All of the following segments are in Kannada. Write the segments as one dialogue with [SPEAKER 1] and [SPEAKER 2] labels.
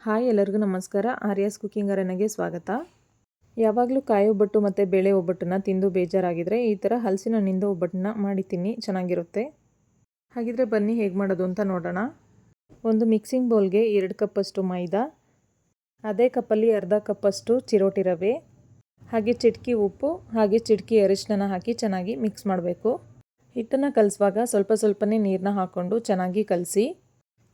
[SPEAKER 1] ಹಾಯ್ ಎಲ್ಲರಿಗೂ ನಮಸ್ಕಾರ. ಆರ್ಯಾಸ್ ಕುಕಿಂಗ್ ಅರೇನಾಗೆ ಸ್ವಾಗತ. ಯಾವಾಗಲೂ ಕಾಯಿ ಒಬ್ಬಟ್ಟು ಮತ್ತು ಬೇಳೆ ಒಬ್ಬಟ್ಟನ್ನು ತಿಂದು ಬೇಜಾರಾಗಿದ್ದರೆ ಈ ಥರ ಹಲಸಿನ ಹಣ್ಣಿಂದ ಒಬ್ಬಟ್ಟನ್ನ ಮಾಡಿ ತಿನ್ನಿ, ಚೆನ್ನಾಗಿರುತ್ತೆ. ಹಾಗಿದ್ರೆ ಬನ್ನಿ ಹೇಗೆ ಮಾಡೋದು ಅಂತ ನೋಡೋಣ. ಒಂದು ಮಿಕ್ಸಿಂಗ್ ಬೌಲ್ಗೆ 2 ಕಪ್ಪಷ್ಟು ಮೈದಾ, ಅದೇ ಕಪ್ಪಲ್ಲಿ ಅರ್ಧ ಕಪ್ಪಷ್ಟು ಚಿರೋಟಿ ರವೆ, ಹಾಗೆ ಚಿಟಕಿ ಉಪ್ಪು, ಹಾಗೆ ಚಿಟಕಿ ಅರಿಶಿನ ಹಾಕಿ ಚೆನ್ನಾಗಿ ಮಿಕ್ಸ್ ಮಾಡಬೇಕು. ಹಿಟ್ಟನ್ನು ಕಲಿಸುವಾಗ ಸ್ವಲ್ಪ ಸ್ವಲ್ಪನೇ ನೀರನ್ನ ಹಾಕ್ಕೊಂಡು ಚೆನ್ನಾಗಿ ಕಲಸಿ.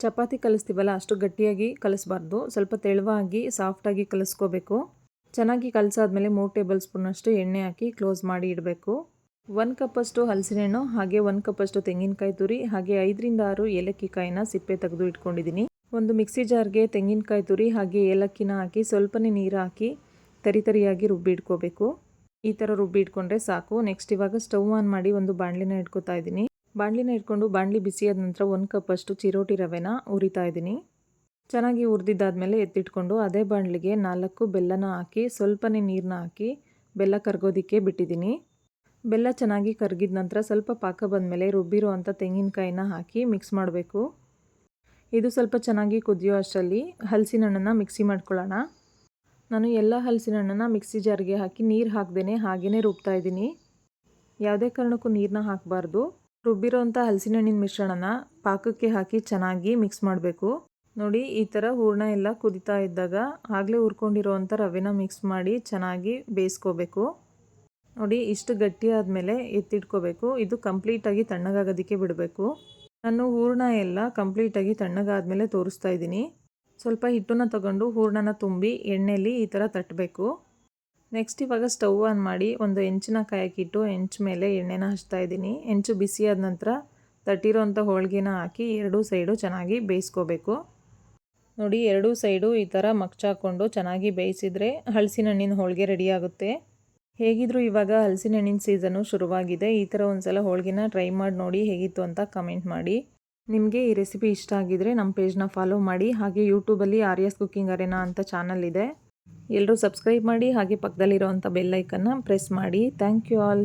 [SPEAKER 1] ಚಪಾತಿ ಕಲಿಸ್ತೀವಲ್ಲ ಅಷ್ಟು ಗಟ್ಟಿಯಾಗಿ ಕಲಿಸ್ಬಾರ್ದು, ಸ್ವಲ್ಪ ತೆಳುವಾಗಿ ಸಾಫ್ಟಾಗಿ ಕಲಿಸ್ಕೋಬೇಕು. ಚೆನ್ನಾಗಿ ಕಲಸಾದ್ಮೇಲೆ 3 ಟೇಬಲ್ ಸ್ಪೂನಷ್ಟು ಎಣ್ಣೆ ಹಾಕಿ ಕ್ಲೋಸ್ ಮಾಡಿ ಇಡಬೇಕು. 1 ಕಪ್ಪಷ್ಟು ಹಲಸಿನ ಹಣ್ಣು, ಹಾಗೆ 1 ಕಪ್ಪಷ್ಟು ತೆಂಗಿನಕಾಯಿ ತುರಿ, ಹಾಗೆ 5ರಿಂದ 6 ಏಲಕ್ಕಿ ಕಾಯಿನ ಸಿಪ್ಪೆ ತೆಗೆದು ಇಟ್ಕೊಂಡಿದ್ದೀನಿ. ಒಂದು ಮಿಕ್ಸಿ ಜಾರ್ಗೆ ತೆಂಗಿನಕಾಯಿ ತುರಿ ಹಾಗೆ ಏಲಕ್ಕಿನ ಹಾಕಿ ಸ್ವಲ್ಪನೇ ನೀರು ಹಾಕಿ ತರಿಯಾಗಿ ರುಬ್ಬಿ ಇಟ್ಕೋಬೇಕು. ಈ ಥರ ರುಬ್ಬಿ ಇಟ್ಕೊಂಡ್ರೆ ಸಾಕು. ನೆಕ್ಸ್ಟ್ ಇವಾಗ ಸ್ಟವ್ ಆನ್ ಮಾಡಿ ಒಂದು ಬಾಣಲಿನ ಇಟ್ಕೋತಾ ಇದ್ದೀನಿ. ಬಾಣಲಿನ ಇಟ್ಕೊಂಡು ಬಾಣಲಿ ಬಿಸಿಯಾದ ನಂತರ 1 ಕಪ್ಪಷ್ಟು ಚಿರೋಟಿ ರವೆನ ಹುರಿತಾ ಇದ್ದೀನಿ. ಚೆನ್ನಾಗಿ ಹುರಿದಿದ್ದಾದಮೇಲೆ ಎತ್ತಿಟ್ಕೊಂಡು ಅದೇ ಬಾಣಲಿಗೆ 4 ಬೆಲ್ಲನ ಹಾಕಿ ಸ್ವಲ್ಪನೇ ನೀರನ್ನ ಹಾಕಿ ಬೆಲ್ಲ ಕರಗೋದಕ್ಕೆ ಬಿಟ್ಟಿದ್ದೀನಿ. ಬೆಲ್ಲ ಚೆನ್ನಾಗಿ ಕರಗಿದ ನಂತರ ಸ್ವಲ್ಪ ಪಾಕ ಬಂದಮೇಲೆ ರುಬ್ಬಿರೋ ಅಂಥ ತೆಂಗಿನಕಾಯಿನ ಹಾಕಿ ಮಿಕ್ಸ್ ಮಾಡಬೇಕು. ಇದು ಸ್ವಲ್ಪ ಚೆನ್ನಾಗಿ ಕುದಿಯೋ ಅಷ್ಟರಲ್ಲಿ ಹಲಸಿನ ಹಣ್ಣನ್ನು ಮಿಕ್ಸಿ ಮಾಡ್ಕೊಳ್ಳೋಣ. ನಾನು ಎಲ್ಲ ಹಲಸಿನ ಹಣ್ಣನ್ನು ಮಿಕ್ಸಿ ಜಾರ್ಗೆ ಹಾಕಿ ನೀರು ಹಾಕ್ದೇ ಹಾಗೇ ರುಬ್ತಾ ಇದ್ದೀನಿ. ಯಾವುದೇ ಕಾರಣಕ್ಕೂ ನೀರನ್ನ ಹಾಕಬಾರ್ದು. ರುಬ್ಬಿರೋಂಥ ಹಲಸಿನ ಹಣ್ಣಿನ ಮಿಶ್ರಣನ ಪಾಕಕ್ಕೆ ಹಾಕಿ ಚೆನ್ನಾಗಿ ಮಿಕ್ಸ್ ಮಾಡಬೇಕು. ನೋಡಿ, ಈ ಥರ ಹೂರಣ ಎಲ್ಲ ಕುದಿತಾ ಇದ್ದಾಗ ಆಗಲೇ ಹುರ್ಕೊಂಡಿರೋವಂಥ ರವೆನ ಮಿಕ್ಸ್ ಮಾಡಿ ಚೆನ್ನಾಗಿ ಬೇಯಿಸ್ಕೋಬೇಕು. ನೋಡಿ, ಇಷ್ಟು ಗಟ್ಟಿ ಆದಮೇಲೆ ಎತ್ತಿಟ್ಕೋಬೇಕು. ಇದು ಕಂಪ್ಲೀಟಾಗಿ ತಣ್ಣಗಾಗೋದಕ್ಕೆ ಬಿಡಬೇಕು. ನಾನು ಹೂರಣ ಎಲ್ಲ ಕಂಪ್ಲೀಟಾಗಿ ತಣ್ಣಗಾದ್ಮೇಲೆ ತೋರಿಸ್ತಾ ಇದ್ದೀನಿ. ಸ್ವಲ್ಪ ಹಿಟ್ಟನ್ನು ತಗೊಂಡು ಹೂರಣನ ತುಂಬಿ ಎಣ್ಣೆಯಲ್ಲಿ ಈ ಥರ ತಟ್ಟಬೇಕು. ನೆಕ್ಸ್ಟ್ ಇವಾಗ ಸ್ಟವ್ ಆನ್ ಮಾಡಿ ಒಂದು ಹೆಂಚನ್ನ ಕಾಯಕ್ಕಿಟ್ಟು ಹೆಂಚು ಮೇಲೆ ಎಣ್ಣೆನ ಹಚ್ತಾ ಇದ್ದೀನಿ. ಹೆಂಚು ಬಿಸಿಯಾದ ನಂತರ ತಟ್ಟಿರೋಂಥ ಹೋಳಿಗೆನ ಹಾಕಿ 2 ಸೈಡು ಚೆನ್ನಾಗಿ ಬೇಯಿಸ್ಕೋಬೇಕು. ನೋಡಿ, 2 ಸೈಡು ಈ ಥರ ಮಗ್ಚಾಕೊಂಡು ಚೆನ್ನಾಗಿ ಬೇಯಿಸಿದರೆ ಹಲಸಿನ ಹಣ್ಣಿನ ಹೋಳಿಗೆ ರೆಡಿ ಆಗುತ್ತೆ. ಹೇಗಿದ್ರು ಇವಾಗ ಹಲಸಿನ ಹಣ್ಣಿನ ಸೀಸನ್ನು ಶುರುವಾಗಿದೆ. ಈ ಥರ ಒಂದ್ಸಲ ಹೋಳಿಗೆನ ಟ್ರೈ ಮಾಡಿ ನೋಡಿ ಹೇಗಿತ್ತು ಅಂತ ಕಮೆಂಟ್ ಮಾಡಿ. ನಿಮಗೆ ಈ ರೆಸಿಪಿ ಇಷ್ಟ ಆಗಿದ್ರೆ ನಮ್ಮ ಪೇಜ್ನ ಫಾಲೋ ಮಾಡಿ. ಹಾಗೆ ಯೂಟ್ಯೂಬಲ್ಲಿ ಆರ್ಯಾಸ್ ಕುಕಿಂಗ್ ಅರೇನಾ ಅಂತ ಚಾನಲ್ ಇದೆ, ಎಲ್ಲರೂ ಸಬ್ಸ್ಕ್ರೈಬ್ ಮಾಡಿ. ಹಾಗೆ ಪಕ್ಕದಲ್ಲಿರೋವಂಥ ಬೆಲ್ ಐಕನ್ನ ಪ್ರೆಸ್ ಮಾಡಿ. Thank you all.